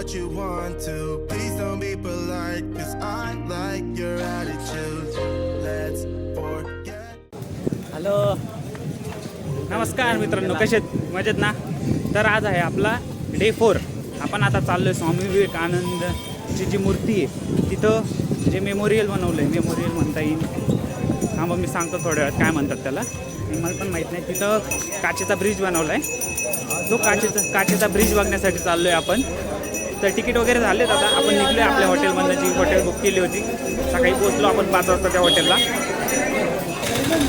what you want to. Please don't be polite, cause I like your attitude. Let's forget. Hello, नमस्कार मित्रांनो, कसे आहेत? मजेत ना? तर आज आहे आपला डे 4. आपण आता चाललो आहे स्वामी विवेकानंदची जी मूर्ती आहे तिथं जे मेमोरियल बनवलं आहे, मेमोरियल म्हणता येईल. हां, मग मी सांगतो थोड्या वेळात काय म्हणतात त्याला, मला पण माहीत नाही. तिथं काचेचा ब्रिज बनवला आहे. तो काचेचा ब्रिज बघण्यासाठी चाललो आहे आपण. तर तिकीट वगैरे झालेत. आता आपण निघलो आहे आपल्या हॉटेलमधनं, जी हॉटेल बुक केली होती. सकाळी पोचलो आपण 5 वाजता त्या हॉटेलला.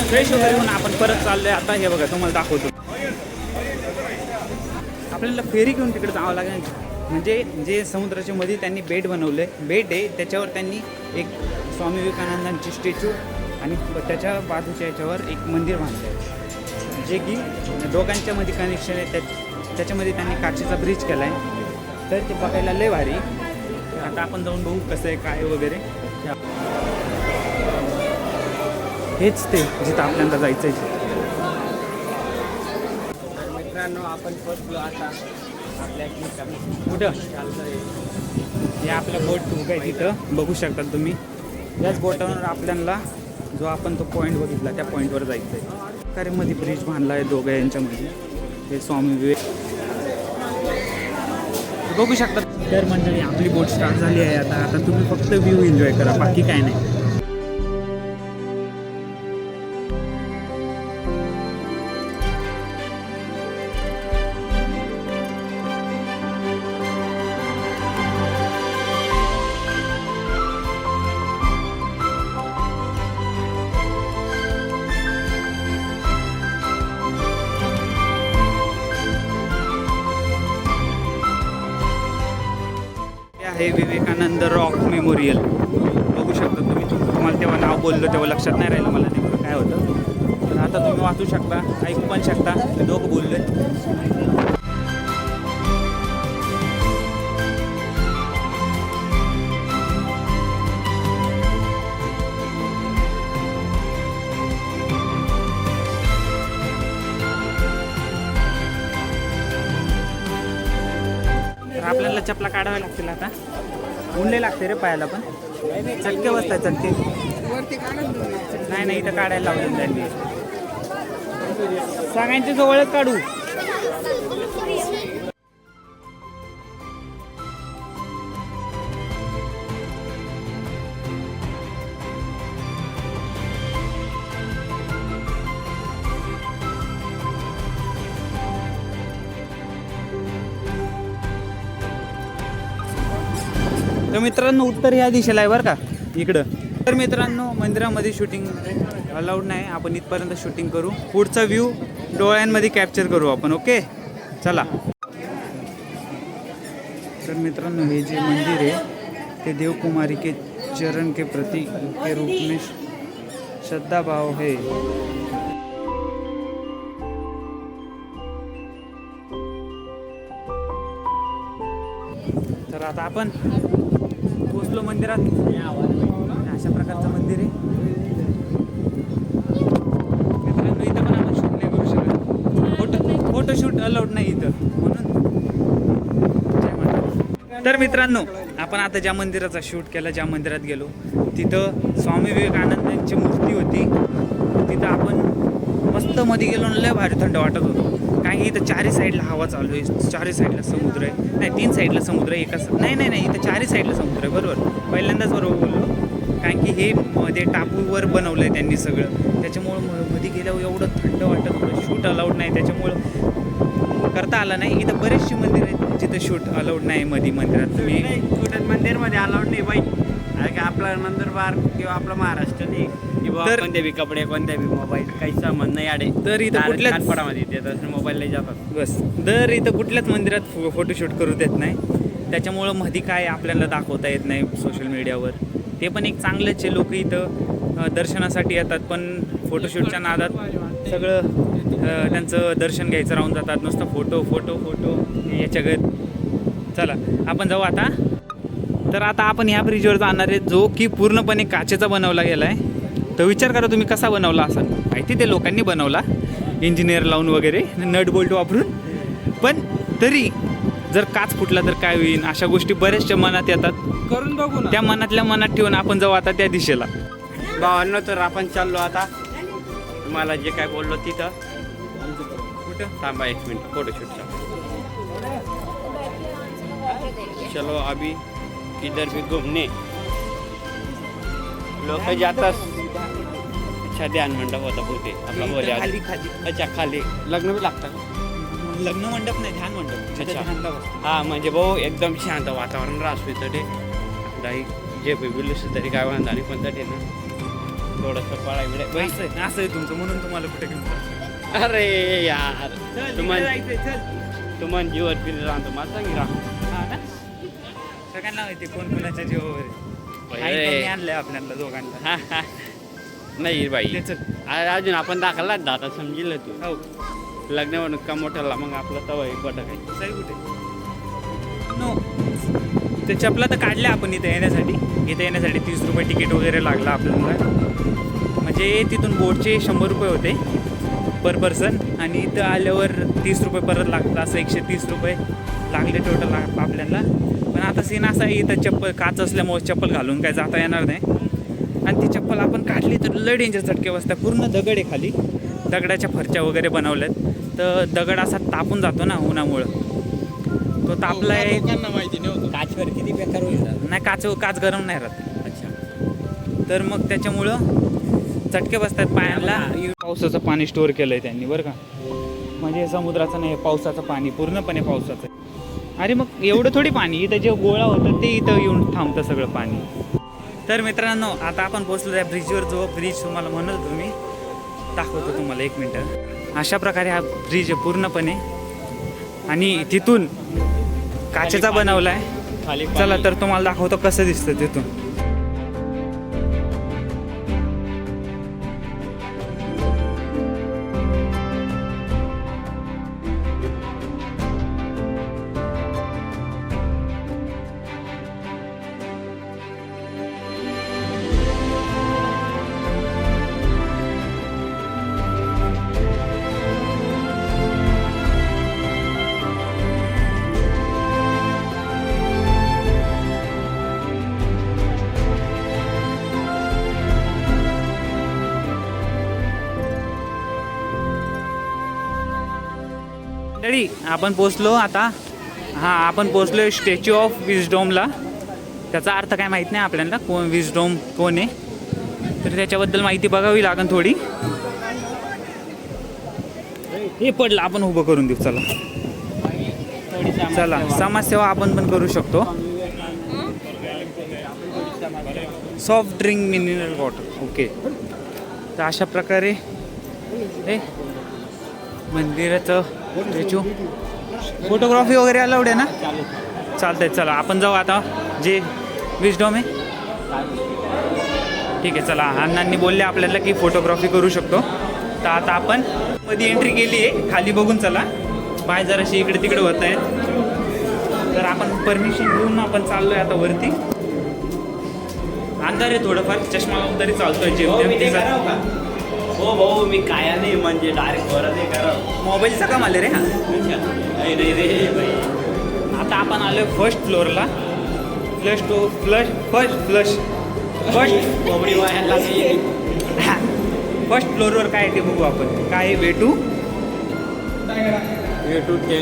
फ्रेश वगैरे होऊन आपण परत चाललो आहे. आता हे बघा, तुम्हाला दाखवतो. आपल्याला फेरी घेऊन तिकडे जावं लागेल. म्हणजे जे समुद्राच्या मध्ये त्यांनी बेट बनवलं आहे, बेट आहे त्याच्यावर त्यांनी एक स्वामी विवेकानंदांची स्टॅच्यू आणि त्याच्या बाजूच्या याच्यावर एक मंदिर बांधलं आहे, जे की दोघांच्या मध्ये कनेक्शन आहे. त्याच्यामध्ये त्यांनी काचेचा ब्रिज केला आहे. तर ते बघायला लय भारी. आता आपण जाऊन बघू कसं आहे काय वगैरे. हेच ते जिथं आपल्याला जायचं आहे. मित्रांनो, आपण पोचलो आता आपल्या कुठं हे आपलं बोट उभं आहे तिथं बघू शकता तुम्ही. याच बोटावर आपल्याला जो आपण तो पॉईंट बघितला त्या पॉईंटवर जायचं आहे. कारेमध्ये ब्रिज बांधला आहे दोघं यांच्यामध्ये. हे स्वामी विवेक बघू शकता. तर मंडळी, आपली बोट स्टार्ट झाली आहे. आता तुम्ही फक्त व्ह्यू एन्जॉय करा, बाकी काय नाही. हे विवेकानंद रॉक मेमोरियल बघू शकता तुम्ही. तुम्हाला तेव्हा नाव बोललं तेव्हा लक्षात नाही राहिलं मला नेमकं काय होतं. तर आता तुम्ही वाचू शकता, ऐकू पण शकता. ते दोघं बोलले. आपल्याला चपला काढाव्या लागतील. आता उंडले लागते रे पायाला, पण चटके बसतात. चटके नाही इथं काढायला लावलं त्यांनी. सगळ्यांच्या जवळच काढू. तर मित्रांनो, उत्तर ह्या दिशेला आहे बरं का, इकडं. तर मित्रांनो, मंदिरामध्ये शूटिंग अलाउड नाही. आपण इथपर्यंत शूटिंग करू. पुढचा व्ह्यू डोळ्यांमध्ये कॅप्चर करू आपण. ओके, चला. तर मित्रांनो, हे जे मंदिर आहे ते देवकुमारी के चरण के प्रति के रूप में श्रद्धा भाव है. तर आता आपण पोचलो मंदिरात. अशा प्रकारचं मंदिर आहे मित्रांनो. इथं पण आपण शूट नाही करू शकत. फोटोशूट अलाउड नाही इथं, म्हणून. तर मित्रांनो, आपण आता ज्या मंदिराचा शूट केला, ज्या मंदिरात गेलो, तिथं स्वामी विवेकानंदांची मूर्ती होती. तिथं आपण मस्त मध्ये गेलो, लय भारी थंड वाटत होतं. कारण की इथं चारही साईडला हवा चालू आहे, चारही साईडला समुद्र आहे. नाही, 3 साईडला समुद्र आहे, एका नाही इथं चारही साईडला समुद्र आहे. बरोबर, पहिल्यांदाच बरोबर बोललो. कारण की हे मध्ये टापूवर बनवलं आहे त्यांनी सगळं. त्याच्यामुळं मध्ये गेल्यावर एवढं थंड वाटत होतं. शूट अलाउड नाही, त्याच्यामुळं करता आलं नाही. इथं बरेचशी मंदिर आहेत जिथं शूट अलाउड नाही. मध्ये मंदिरात तुम्ही कुठं मंदिरमध्ये अलाउड नाही बाई. का आपला नंदुरबार किंवा आपला महाराष्ट्र नाही किंवा कोणत्या बी कपडे, कोणत्या बी मोबाईल, काही संबंध नाही. आडे तर इथं कुठल्याच फडामध्ये येतात, मोबाईलला जातात बस. दर इथं कुठल्याच मंदिरात फोटोशूट करू देत नाही. त्याच्यामुळं मध्ये काय आपल्याला दाखवता येत नाही सोशल मीडियावर. ते पण एक चांगलंच आहे. लोक इथं दर्शनासाठी येतात, पण फोटोशूटच्या नादात सगळं त्यांचं दर्शन घ्यायचं राहून जातात. नुसतं फोटो याच्यागत. चला आपण जाऊ आता. तर आता आपण ह्या ब्रिजवर जाणार आहे, जो की पूर्णपणे काचेचा बनवला गेला आहे. तर विचार करा तुम्ही कसा बनवला असेल. माहिती ते लोकांनी बनवला, इंजिनियर लावून वगैरे, नट बोल्ट वापरून. पण तरी जर काच फुटला तर काय होईल, अशा गोष्टी बऱ्याचशा मनात येतात. करून बघू ना. त्या मनातल्या मनात ठेवून आपण जाऊ आता त्या दिशेला. भावांनो, तर आपण चाललो आता तुम्हाला जे काय बोललो तिथं. कुठं? थांबा 1 मिनिट, फोटोशूटचा. चलो अभी इधर भी घूमने लोक जातात. अच्छा, ध्यान मंडप होता बोलते आपला बोले. खाली खाली अच्छा, खाली लग्न बी लागतं का? लग्न मंडप नाही, ध्यान मंडप. अच्छा. ध्यानला बसतो. हा, म्हणजे भाऊ एकदम शांत वातावरण राहतं ते. दाई जे बिलुस तरी काय वांधा नाही, पण ते ना थोडंसं पळायला असं आहे, असं आहे तुमचं, म्हणून तुम्हाला कुठे घेऊन जायचं. अरे यार, चल, तुम्हाला इकडे जायचंय, चल. तुम्हाला जीवर फिरी राहतो मला सांगी राह. हा ना? सगळ्यांना माहिती कोण कोणाच्या जीवावर आहे. अरे. आई त्यांनी आणलंय आपल्याला दोघांना. नाही बाई, ते चल. अजून आपण दाखवला दादा समजिल तू. हो, लग्न म्हणून का मोठ्याला मग आपलं तवय बट काय. सही कुठे? नो, ते चपला तर काढल्या आपण इथे येण्यासाठी. इथे येण्यासाठी 30 रुपये तिकीट वगैरे लागला आपल्याला. म्हणजे तिथून बोटचे 100 रुपये होते पर पर्सन, आणि इथं आल्यावर 30 रुपये परत लागतात. असं 130 रुपये लागले टोटल आपल्याला. पण आता सीन असा आहे, इथं चप्पल काच असल्यामुळे चप्पल घालून काय जाता येणार नाही. आणि ती चप्पल आपण काढली तर लय डेंजर चटके बसतात. पूर्ण दगड आहे खाली, दगडाच्या फरच्या वगैरे बनवल्यात. तर दगड असा तापून जातो ना उन्हामुळं. तो तापला आहे. माहिती नव्हतं काचवर किती बेकार होईल. नाही, काच गरम नाही राहत. अच्छा, तर मग त्याच्यामुळं चटके बसतात पायांना. पावसाचं पाणी स्टोअर केलं आहे त्यांनी बरं का. म्हणजे समुद्राचं नाही, पावसाचं पाणी, पूर्णपणे पावसाचं. अरे मग एवढं थोडी पाणी, इथं जे गोळा होतं ते इथं येऊन थांबतं सगळं पाणी. तर मित्रांनो, आता आपण पोहोचलो त्या ब्रिजवर. जो ब्रिज तुम्हाला म्हणत होतो मी, दाखवतो तुम्हाला 1 मिनटं. अशा प्रकारे हा ब्रिज आहे पूर्णपणे, आणि तिथून काचेचा बनवला आहे. खाली चला तर तुम्हाला दाखवतो कसं दिसतं तिथून. मंडळी, आपण पोचलो आता. आपण पोचलो स्टॅच्यू ऑफ विजडॉमला. त्याचा अर्थ काय माहीत नाही आपल्याला, कोण विजडॉम कोण आहे, तर त्याच्याबद्दल माहिती बघावी लागेल थोडी. हे पडलं, आपण उभं करून देऊ. चला चला, समाजसेवा आपण पण करू शकतो. Soft drink mineral water. Okay, तर अशा प्रकारे हे मंदिराचं स्टॅच्यू. फोटोग्राफी वगैरे अलाउड आहे ना? चालतंय. चला आपण जाऊ आता, जे विजडॉम आहे. ठीक आहे, चला. अण्णांनी बोलले आपल्याला की फोटोग्राफी करू शकतो. तर आता आपण मध्ये एंट्री केली आहे. खाली बघून चला, पाय जराशी इकडे तिकडे होत आहेत. तर आपण परमिशन घेऊन आपण चाललो आहे आता वरती. अंधार आहे थोडंफार, चष्मा लावून तरी चालतोय. हो भाऊ, मी काय नाही म्हणजे डायरेक्ट वरच हे करा. मोबाईलचा काम आले रे. हा, नाही रे भाई. आता आपण आलोय फर्स्ट फ्लोअरला. फर्स्ट फ्लोअरवर काय आहे ते बघू आपण. काय आहे? वेटू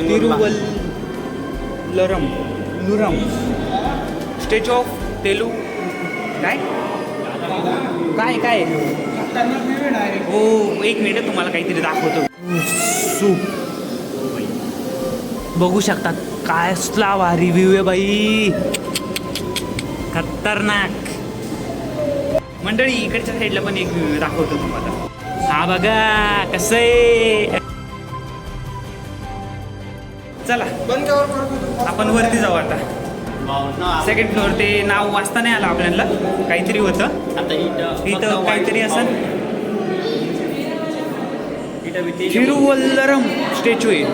तिरुवल्लुरम स्टॅच्यू ऑफ तेलू. काय काय काय हो, 1 मिनिट तुम्हाला काहीतरी दाखवतो. सूप बघू शकता, काय असला रिव्ह्यू आहे बाई, खतरनाक. मंडळी, इकडच्या साईडला पण एक व्ह्यू दाखवतो तुम्हाला. हा बघा कसं आहे. चला आपण वरती जाऊ आता. Second floor. ते नाव वाचता नाही आलं आपल्याला, काहीतरी होतं आता इथं काहीतरी असं. थिरुवल्लरम स्टॅच्यू आहे.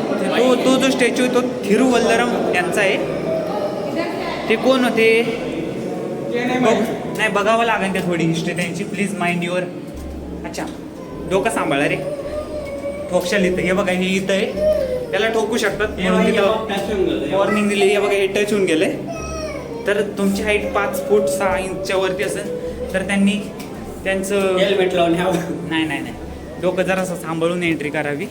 तो जो स्टॅच्यू आहे तो थिरुवल्लरम यांचा आहे. ते कोण होते नाही, बघावं लागेल त्या थोडी हिस्ट्री त्यांची. Please mind your. अच्छा, डोकं सांभाळा रे, ठोकशाल इथं. हे बघा, हे इथं आहे त्याला ठोकू शकतात म्हणून तिथं वॉर्निंग दिली आहे. बघा हे टच होऊन गेले. तर तुमची हाईट 5 फूट 6 इंचच्या वरती असेल तर त्यांनी त्यांचं हेल्मेट लावून यावं. नाही नाही नाही डोकं जरासं सांभाळून एंट्री करावी.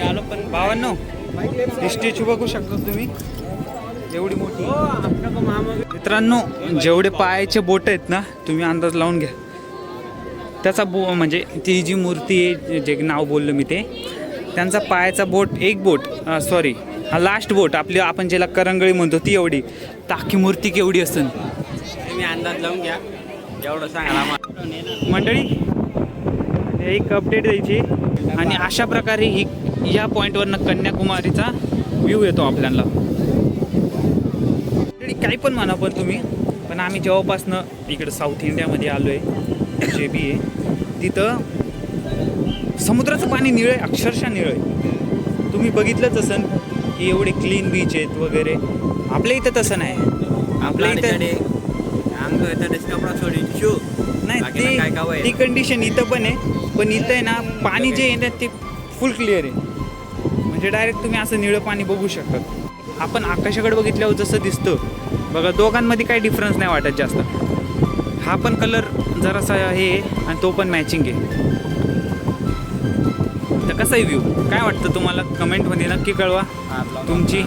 आलो पण भावांनो स्टॅच्यू बघू शकता तुम्ही एवढी मोठी. मित्रांनो जेवढे पायाचे बोट आहेत ना तुम्ही अंदाज लावून घ्या त्याचा म्हणजे ती जी मूर्ती आहे जे नाव बोललो मी ते त्यांचा पायाचा बोट एक बोट सॉरी हा लास्ट बोट आपली आपण ज्याला करंगळी म्हणतो ती एवढी ताकी मूर्ती केवढी असेल तुम्ही अंदाज लावून घ्या एवढं सांगा मंडळी. एक अपडेट द्यायची आणि अशा प्रकारे ही या पॉईंटवरनं कन्याकुमारीचा व्ह्यू येतो आपल्याला. काही पण म्हणा पण तुम्ही पण आम्ही जेव्हापासनं इकडं साऊथ इंडियामध्ये आलो आहे जे बी आहे तिथं समुद्राचं पाणी निळं आहे अक्षरशः निळं आहे. तुम्ही बघितलंच असन की एवढे क्लीन बीच आहेत वगैरे. आपल्या इथं तसं नाही. आपल्या इथं कपडा सोडी शू नाही ती कंडिशन इथं पण आहे. पण इथं आहे ना पाणी जे आहे ना ते फुल क्लिअर आहे. म्हणजे डायरेक्ट तुम्ही असं निळं पाणी बघू शकता. आपण आकाशाकडे बघितल्यावर जसं दिसतं बघा दोघांमध्ये काही डिफरन्स नाही वाटत जास्त. हा पण कलर जरासा हे आहे आणि तो पण मॅचिंग आहे. तर कसा आहे व्ह्यू काय वाटतं तुम्हाला कमेंटमध्ये नक्की कळवा. तुमची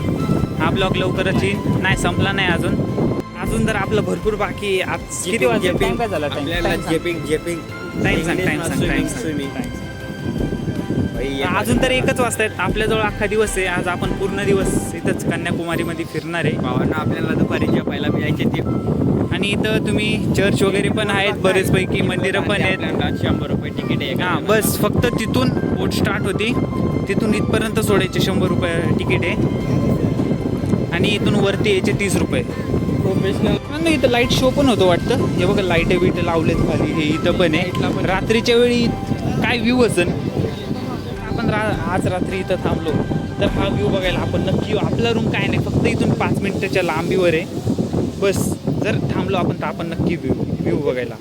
हा ब्लॉग लवकरच येईल. नाही संपला नाही अजून तर आपलं भरपूर बाकी. आज किती वाजले टाइम काय झाला अजून तर 1च वाजतायत. आपल्याजवळ अख्खा दिवस आहे. आज आपण पूर्ण दिवस इथंच कन्याकुमारीमध्ये फिरणार आहे. भावांना आपल्याला दुपारी जेवायला यायचे ते आणि इथं तुम्ही चर्च वगैरे पण आहेत बरेचपैकी मंदिरं पण आहेत. 100 रुपये तिकीट आहे. हां बस फक्त तिथून बोट स्टार्ट होती तिथून इथपर्यंत सोडायचे 100 रुपये तिकीट आहे आणि इथून वरती यायचे 30 रुपये. प्रोफेशनल इथं लाईट शो पण होतो वाटतं. हे बघा लाईट बीट लावलेत खाली. हे इथं पण आहे. रात्रीच्या वेळी काय व्ह्यू असेल. आपण आज रात्री इथं थांबलो तर हा व्ह्यू बघायला आपण नक्की. आपला रूम काय नाही फक्त इथून 5 मिनिटाच्या लांबीवर आहे बस. जर थांबलो आपण तर आपण नक्की व्ह्यू बघायला.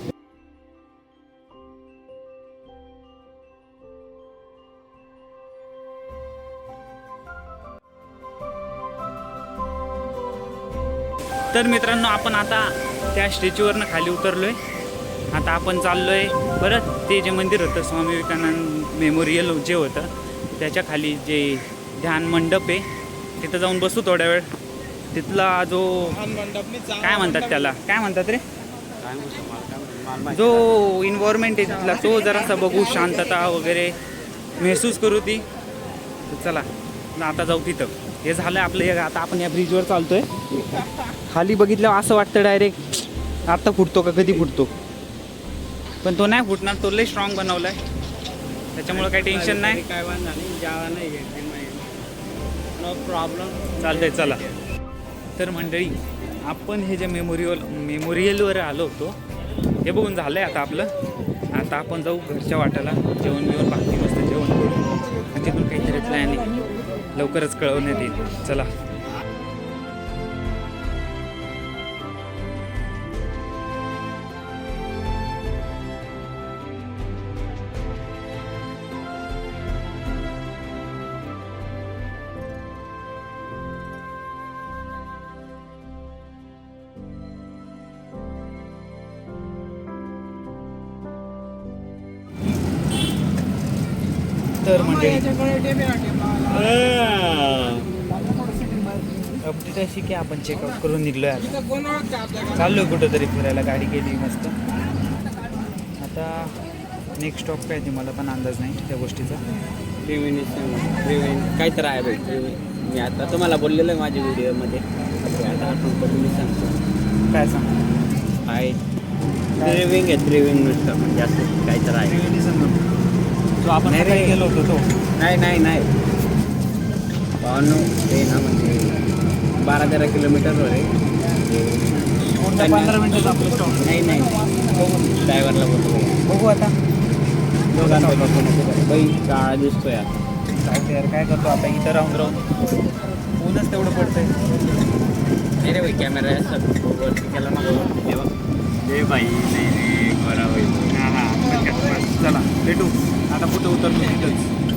तर मित्रांनो आपण आता त्या स्टॅच्यूवरनं खाली उतरलोय. आता आपण चाललोय परत ते जे मंदिर होतं स्वामी विवेकानंद मेमोरियल जे होतं त्याच्या खाली जे ध्यान मंडप आहे तिथं जाऊन बसू थोड्या वेळ. तिथला जो काय म्हणतात त्याला काय म्हणतात रे जो इन्व्हायरमेंट आहे तिथला तो जरासा बघू शांतता वगैरे महसूस करू ती. चला आता जाऊ तिथं. हे झालं आपलं. आता आपण या ब्रिजवर चालतोय. खाली बघितल्यावर असं वाटतं डायरेक्ट आत्ता फुटतो का कधी फुटतो पण तो नाही फुटणार. तो लय स्ट्रॉंग बनवला आहे त्याच्यामुळं काही टेन्शन नाही. काय जावा नाही नो प्रॉब्लेम चालतंय चला. तर मंडळी आपण हे जे मेमोरियलवर आलो होतो हे बघून झालं आहे आता आपलं. आता आपण जाऊ घरच्या वाट्याला जेवण बिवण बाकी मस्त जेवण करू आणि तिथून काहीतरी प्लॅन आहे लवकरच कळवण्यात येईल. चला तर म्हणजे अपडेट अशी की आपण चेकआउट करून निघलो आहे. आता चाललो कुठंतरी फिरायला. गाडी गेली मस्त. आता नेक्स्ट स्टॉप काय ते मला पण अंदाज नाही त्या गोष्टीचा. काय तर आहे भाई. मी आता तुम्हाला बोललेलं आहे माझ्या व्हिडिओमध्ये. आता आठवण मी सांगतो काय सांग आहे त्रिविंग नुसतं म्हणजे असं काय तर आहे. जो आपण नाही गेलो होतो तो नाही पाहून ते ना म्हणजे 12-13 किलोमीटरवर आहे. 15 मिनिटात आपलं स्टॉप. नाही ड्रायव्हरला बोलतो बघू आता दोघांपैकी बाई काळा दिसतोय यार. काय करतो आता इथं राहून ऊनच तेवढं पडतंय. नाही रे भाई कॅमेरा वरती केला ना वरती बघ भाई नाही रे बरा होईल हां हां चला भेटू आता कुठं उतरतो तिथंच